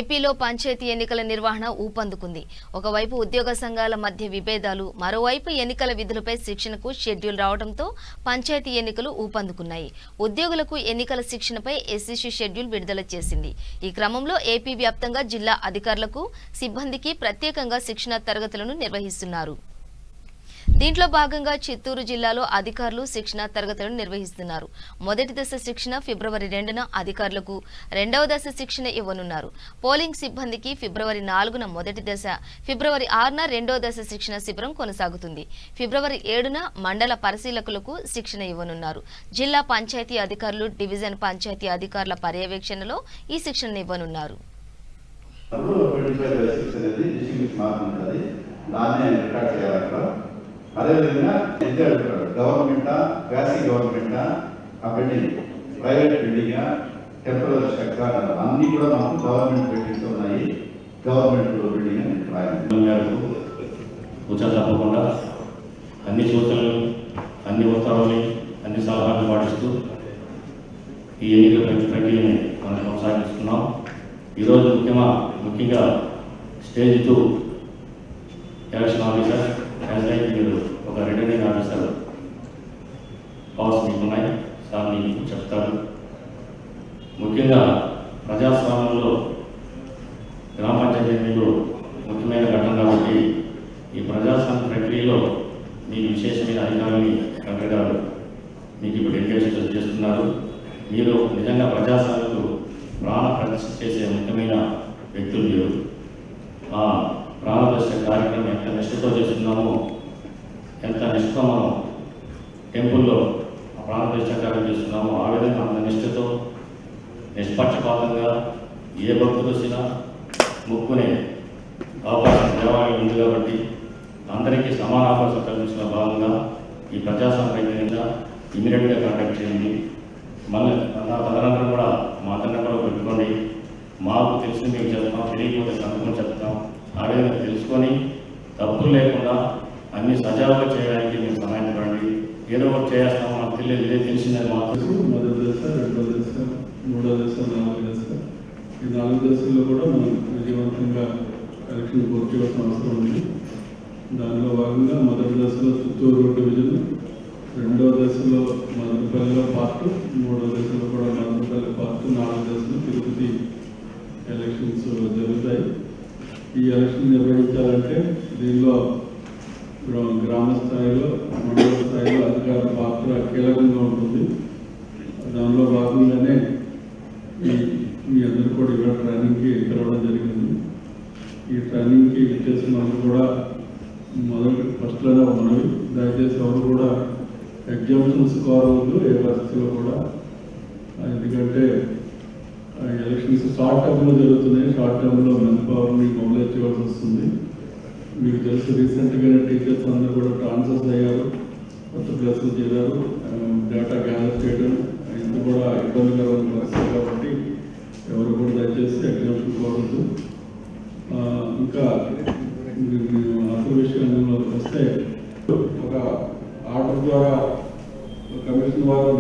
ఏపీలో పంచాయతీ ఎన్నికల నిర్వహణ ఊపందుకుంది. ఒకవైపు ఉద్యోగ సంఘాల మధ్య విభేదాలు, మరోవైపు ఎన్నికల విధులపై శిక్షణకు షెడ్యూల్ రావడంతో పంచాయతీ ఎన్నికలు ఊపందుకున్నాయి. ఉద్యోగులకు ఎన్నికల శిక్షణపై ఎస్సీసీ షెడ్యూల్ విడుదల చేసింది. ఈ క్రమంలో ఏపీ వ్యాప్తంగా జిల్లా అధికారులకు, సిబ్బందికి ప్రత్యేకంగా శిక్షణ తరగతులను నిర్వహిస్తున్నారు. దీంట్లో భాగంగా చిత్తూరు జిల్లాలో అధికారులు శిక్షణ తరగతులను నిర్వహిస్తున్నారు. మొదటి దశ శిక్షణ ఫిబ్రవరి 2న అధికారులకు, రెండవ దశ శిక్షణ ఇవ్వనున్నారు. పోలింగ్ సిబ్బందికి ఫిబ్రవరి 4న మొదటి దశ, ఫిబ్రవరి 6న రెండవ దశ శిక్షణ శిబిరం కొనసాగుతుంది. ఫిబ్రవరి 7న మండల పరిశీలకులకు శిక్షణ ఇవ్వనున్నారు. జిల్లా పంచాయతీ అధికారులు, డివిజన్ పంచాయతీ అధికారుల పర్యవేక్షణలో ఈ శిక్షణ ఇవ్వనున్నారు. అదేవిధంగా గవర్నమెంటా, క్వాసీ గవర్నమెంటా, అప్పటి ప్రైవేట్ బిల్డింగ్, టెంపరరీ స్ట్రక్చర్ అన్నీ కూడా మాకు గవర్నమెంట్ బిల్డింగ్స్ ఉన్నాయి. గవర్నమెంట్ బిల్డింగ్ తప్పకుండా అన్ని సూచనలు, అన్ని ఉత్తర్వులు, అన్ని సలహాలు పాటిస్తూ ఈ ఎన్నికల ప్రక్రియని మనం కొనసాగిస్తున్నాం. ఈరోజు ముఖ్యంగా స్టేజ్ 2 ఎలక్షన్ ఆఫీసర్ మీరు ఒక రిటర్నింగ్ ఆఫీసర్ పవర్స్ మీకున్నాయి. సార్ మీకు చెప్తారు. ముఖ్యంగా ప్రజాస్వామ్యంలో గ్రామ పంచాయతీ ఎన్నికలు ముఖ్యమైన ఘటన కాబట్టి ఈ ప్రజాస్వామ్య ప్రక్రియలో మీకు విశేషమైన అధికారాన్ని కలెక్టర్ గారు మీకు ఇప్పుడు ఎంగేజ్ చేస్తున్నారు. మీరు నిజంగా ప్రజాస్వామ్యంలో ప్రాణ ప్రతిష్ఠ చేసే ముఖ్యమైన వ్యక్తులు మీరు. ఆ ప్రాణప్రతిష్ఠ కార్యక్రమం ఎంత నిష్ఠతో చేస్తున్నామో, ఎంత నిష్ఠతో మనం టెంపుల్లో ప్రాణప్రతిష్ఠ కార్యం చేస్తున్నామో ఆ విధంగా అంత నిష్ఠతో నిష్పక్షపాతంగా ఏ భక్తులు వచ్చినా ముక్కునే అవకాశం దేవాలయం ఉంది కాబట్టి అందరికీ సమాన అవకాశం కల్పించిన భాగంగా ఈ ప్రజాస్వామ్యంగా ఇమీడియట్గా కాంటాక్ట్ చేయండి. మళ్ళీ తదనంతరం కూడా మా తన పెట్టుకోండి. మాకు తెలిసి మీకు చెప్తాం, తెలియకపోతే కనుక్కొని చెప్తాం. ఆ విధంగా తెలుసుకొని తప్పులు లేకుండా అన్ని సజావుగా చేయడానికి మీరు సహాయపడండి. ఏదో ఒకటి చేస్తాము, మాకు తెలియదు, ఇదే తెలిసిందని మాత్రం. మొదటి దశ, రెండో దశ, మూడో దశ, నాలుగో దశ, ఈ 4 దశల్లో కూడా మనం విజయవంతంగా ఎలక్షన్ పూర్తి చేయాల్సిన అవసరం ఉంది. దానిలో భాగంగా మొదటి దశలో చిత్తూరు డివిజన్, రెండో దశలో మదనపల్లిలో పార్ట్, మూడో దశలో కూడా మదనపల్లి పార్ట్, 4వ దశలో తిరుపతి ఎలక్షన్స్ జరుగుతాయి. ఈ ఎలక్షన్ నిర్వహించాలంటే దీనిలో గ్రామ స్థాయిలో, మండల స్థాయిలో అధికారుల పాత్ర కీలకంగా ఉంటుంది. దానిలో భాగంగానే మీ అందరూ కూడా ఇవాళ ట్రైనింగ్కి పిలవడం జరిగింది. ఈ ట్రైనింగ్కి ఇచ్చేసిన వాళ్ళు కూడా ఫస్ట్లోనే ఉన్నవి. దయచేసి ఎవరు కూడా ఎగ్జామ్షన్స్ కోరవద్దు ఏ పరిస్థితిలో కూడా. ఎందుకంటే ఎలక్షన్స్ షార్ట్ టర్మ్లో జరుగుతున్నాయి. షార్ట్ టర్మ్లో మెన్ పవర్ని మొబిలైజ్ చేయాల్సి వస్తుంది. మీకు తెలుసు, రీసెంట్గానే టీచర్స్ అందరూ కూడా ట్రాన్స్ఫర్స్ అయ్యారు, కొత్త ప్లేస్లు చేరారు. డేటా గ్యాదర్ చేయడం ఇంత కూడా ఇబ్బందికరమైన పరిస్థితి కాబట్టి ఎవరు కూడా దయచేసి ఎగ్జామ్షన్ కోరద్దు. ఇంకా అసలు విషయంలో వస్తే, ఒక ఆర్డర్ ద్వారా కమిషన్ వారు